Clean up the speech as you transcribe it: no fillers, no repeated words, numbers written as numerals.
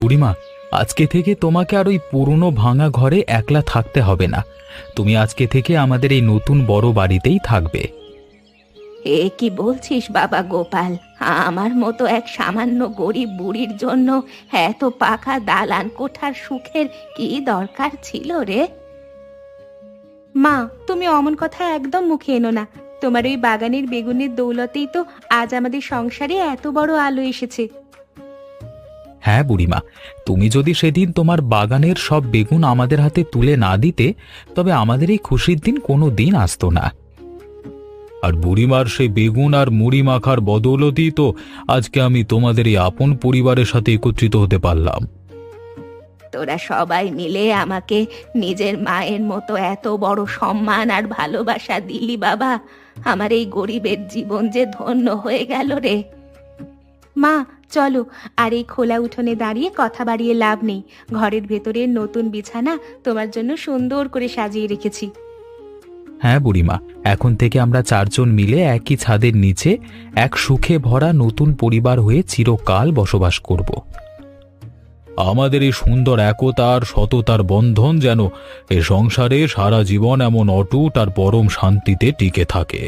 বুড়িমা, আজকে থেকে তোমাকে আর ওই পুরনো ভাঙা ঘরে একলা থাকতে হবে না। তুমি আজকে থেকে আমাদের এই নতুন বড় বাড়িতেই থাকবে। এ কি বলছিস বাবা গোপাল? আমার মতো এক সামান্য গরিব বুড়ির জন্য এত পাকা দালান কোঠার সুখের কি দরকার ছিল রে? মা, তুমি অমন কথা একদম মুখে এনো না। তোমার ওই বাগানের বেগুনের দৌলতেই তো আজ আমাদের সংসারে এত বড় আলো এসেছে। হ্যাঁ বুড়িমা, তুমি যদি সেদিন তোমার বাগানের সব বেগুন আমাদের হাতে তুলে না দিতে, তবে আমাদের এই খুশির দিন কোনো দিন আসতো না। আর বুড়িমার সেই বেগুন আর মুড়ি মাখার বদৌলতেই তো আজকে আমি তোমাদের এই আপন পরিবারের সাথে একত্রিত হতে পারলাম। তোরা সবাই মিলে আমাকে নিজের মায়ের মতো এত বড় সম্মান আর ভালোবাসা দিলি বাবা। আমার এই গরিবের জীবন যে ধন্য হয়ে গেল রে। মা, চলো, আর এই খোলা উঠোনে দাঁড়িয়ে কথা বাড়িয়ে লাভ নেই। ঘরের ভেতরের নতুন বিছানা তোমার জন্য সুন্দর করে সাজিয়ে রেখেছি। হ্যাঁ বুড়িমা, এখন থেকে আমরা চারজন মিলে একই ছাদের নিচে এক সুখে ভরা নতুন পরিবার হয়ে চিরকাল বসবাস করব। আমাদের এই সুন্দর একতা আর সততার বন্ধন যেন এ সংসারে সারা জীবন এমন অটুট আর পরম শান্তিতে টিকে থাকে।